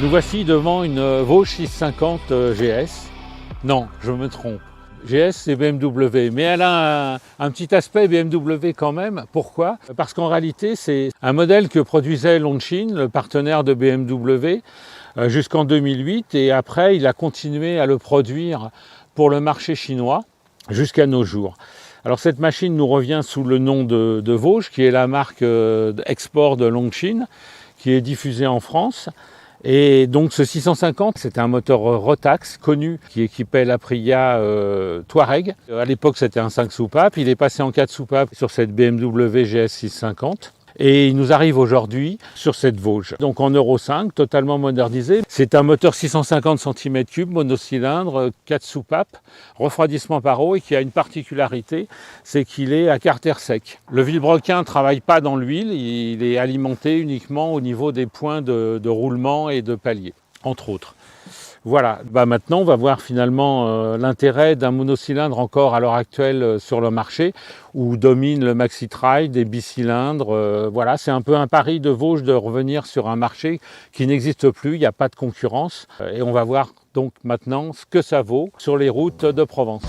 Nous voici devant une Vosges 650 GS. Non, je me trompe. GS c'est BMW, mais elle a un petit aspect BMW quand même. Pourquoi? Parce qu'en réalité c'est un modèle que produisait Longines, le partenaire de BMW, jusqu'en 2008, et après il a continué à le produire pour le marché chinois jusqu'à nos jours. Alors cette machine nous revient sous le nom de Vosges, qui est la marque export de Longines, qui est diffusée en France. Et donc ce 650, c'était un moteur Rotax connu qui équipait l'Aprilia Touareg. À l'époque c'était un 5 soupapes, il est passé en 4 soupapes sur cette BMW GS 650. Et il nous arrive aujourd'hui sur cette Vosges. Donc en Euro 5, totalement modernisé. C'est un moteur 650 cm3, monocylindre, 4 soupapes, refroidissement par eau, et qui a une particularité, c'est qu'il est à carter sec. Le vilebrequin ne travaille pas dans l'huile, il est alimenté uniquement au niveau des points de roulement et de palier, entre autres. Voilà, maintenant on va voir finalement l'intérêt d'un monocylindre encore à l'heure actuelle sur le marché, où domine le maxi-trail, des bicylindres. Voilà, c'est un peu un pari de Vosges de revenir sur un marché qui n'existe plus, il n'y a pas de concurrence. Et on va voir donc maintenant ce que ça vaut sur les routes de Provence.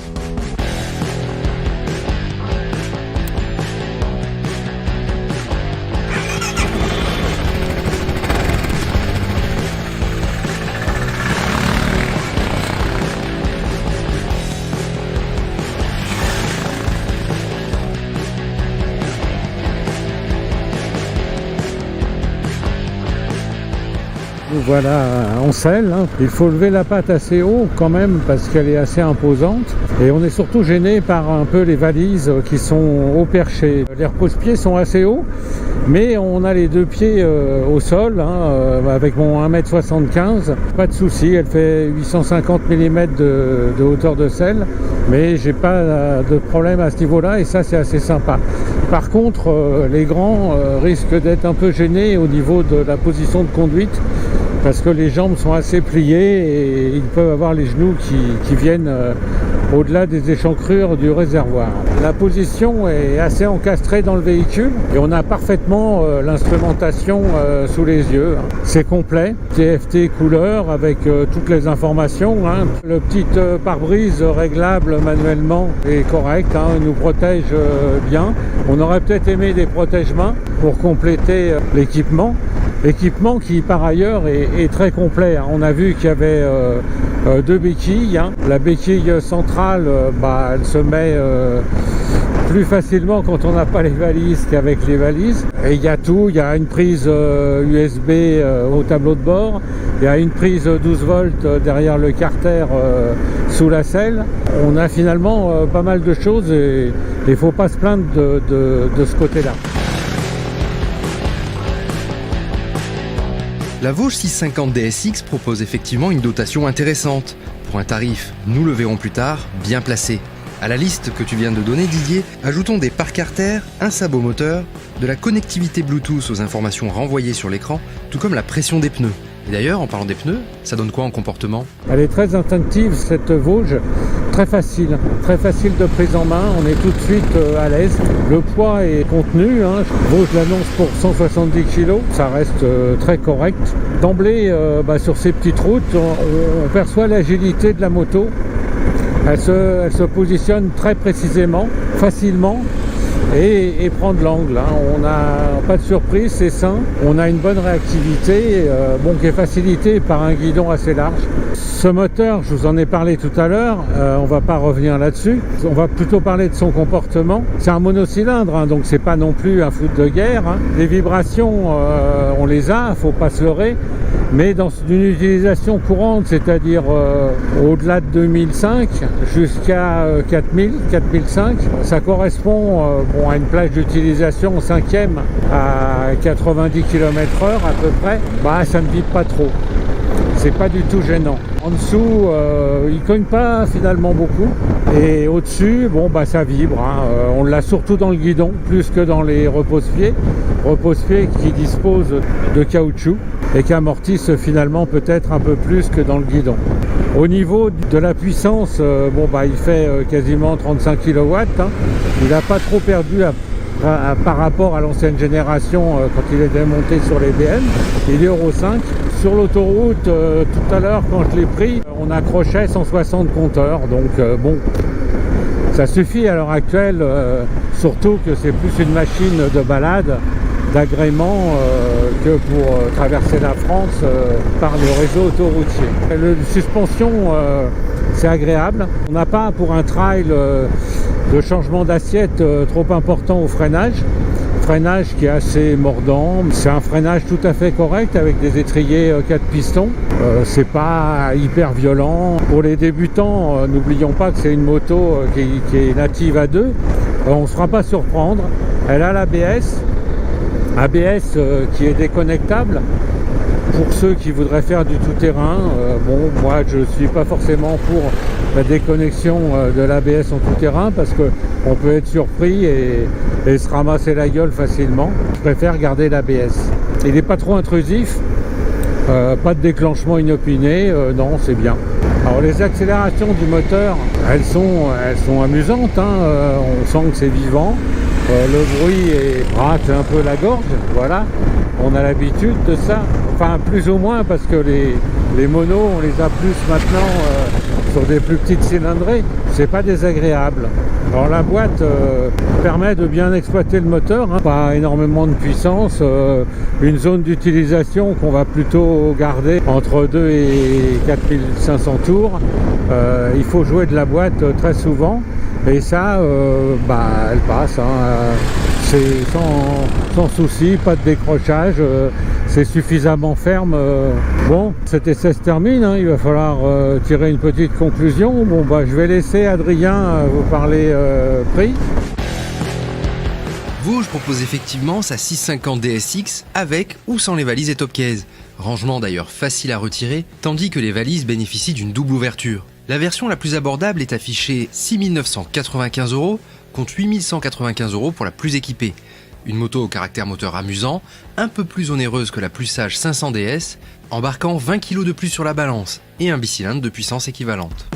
Voilà, en selle, hein. Il faut lever la patte assez haut quand même parce qu'elle est assez imposante, et on est surtout gêné par un peu les valises qui sont au perché. Les repose-pieds sont assez hauts, mais on a les deux pieds au sol, hein, avec mon 1m75, pas de souci, elle fait 850 mm de hauteur de selle, mais j'ai pas de problème à ce niveau-là, et ça c'est assez sympa. Par contre, les grands risquent d'être un peu gênés au niveau de la position de conduite, parce que les jambes sont assez pliées et ils peuvent avoir les genoux qui viennent au-delà des échancrures du réservoir. La position est assez encastrée dans le véhicule et on a parfaitement l'instrumentation sous les yeux. C'est complet, TFT couleur avec toutes les informations. Hein. Le petit pare-brise réglable manuellement est correct, hein, il nous protège bien. On aurait peut-être aimé des protège-mains pour compléter l'équipement. Équipement qui par ailleurs est très complet. On a vu qu'il y avait deux béquilles. Hein. La béquille centrale, elle se met plus facilement quand on n'a pas les valises qu'avec les valises. Et il y a tout, il y a une prise USB au tableau de bord, il y a une prise 12 volts derrière le carter sous la selle. On a finalement pas mal de choses et il ne faut pas se plaindre de ce côté-là. La Vosges 650 DSX propose effectivement une dotation intéressante, pour un tarif, nous le verrons plus tard, bien placé. À la liste que tu viens de donner, Didier, ajoutons des pare carter, un sabot moteur, de la connectivité Bluetooth aux informations renvoyées sur l'écran, tout comme la pression des pneus. Et d'ailleurs, en parlant des pneus, ça donne quoi en comportement? Elle est très instinctive cette Vosges, très facile de prise en main, on est tout de suite à l'aise. Le poids est contenu, hein. Vosges l'annonce pour 170 kg, ça reste très correct. D'emblée, sur ces petites routes, on perçoit l'agilité de la moto. Elle se positionne très précisément, facilement, et prend de l'angle. Hein. On n'a pas de surprise, c'est sain. On a une bonne réactivité, qui est facilitée par un guidon assez large. Ce moteur, je vous en ai parlé tout à l'heure, on ne va pas revenir là-dessus. On va plutôt parler de son comportement. C'est un monocylindre, hein, donc c'est pas non plus un foot de guerre. Hein. Les vibrations, on les a, faut pas se leurrer. Mais dans une utilisation courante, c'est-à-dire au-delà de 2005 jusqu'à 4000, 4005, ça correspond à une plage d'utilisation en 5e à 90 km/h à peu près. Ça ne vibre pas trop. C'est pas du tout gênant. En dessous, il cogne pas finalement beaucoup. Et au-dessus, ça vibre. Hein. On l'a surtout dans le guidon, plus que dans les repose-pieds. Repose-pieds qui disposent de caoutchouc et qui amortissent finalement peut-être un peu plus que dans le guidon. Au niveau de la puissance, il fait quasiment 35 kW. Hein. Il n'a pas trop perdu par rapport à l'ancienne génération quand il est démonté sur les BM. Il est Euro 5. Sur l'autoroute, tout à l'heure quand je l'ai pris, on accrochait 160 compteurs. Donc bon, ça suffit à l'heure actuelle, surtout que c'est plus une machine de balade, d'agrément que pour traverser la France par le réseau autoroutier. La suspension, c'est agréable. On n'a pas pour un trail de changement d'assiette trop important au freinage. Freinage qui est assez mordant, c'est un freinage tout à fait correct avec des étriers 4 pistons. C'est pas hyper violent. Pour les débutants, n'oublions pas que c'est une moto qui est native à 2. On ne se fera pas surprendre. Elle a l'ABS. ABS qui est déconnectable pour ceux qui voudraient faire du tout-terrain. Bon, moi je ne suis pas forcément pour la déconnexion de l'ABS en tout-terrain parce qu'on peut être surpris et se ramasser la gueule facilement. Je préfère garder l'ABS. Il n'est pas trop intrusif, pas de déclenchement inopiné, non, c'est bien. Alors les accélérations du moteur, elles sont amusantes, hein, on sent que c'est vivant. Le bruit rate un peu la gorge, voilà, on a l'habitude de ça, enfin plus ou moins parce que les monos on les a plus maintenant sur des plus petites cylindrées, c'est pas désagréable. Alors la boîte permet de bien exploiter le moteur, hein, pas énormément de puissance, une zone d'utilisation qu'on va plutôt garder entre 2 et 4500 tours, il faut jouer de la boîte très souvent. Et ça, elle passe, hein, c'est sans souci, pas de décrochage, c'est suffisamment ferme. Bon, cet essai se termine, hein, il va falloir tirer une petite conclusion. Bon, je vais laisser Adrien vous parler prix. Vosges propose effectivement sa 650 DSX avec ou sans les valises et top case. Rangement d'ailleurs facile à retirer, tandis que les valises bénéficient d'une double ouverture. La version la plus abordable est affichée 6 995 € contre 8 195 € pour la plus équipée. Une moto au caractère moteur amusant, un peu plus onéreuse que la plus sage 500 DS, embarquant 20 kg de plus sur la balance et un bicylindre de puissance équivalente.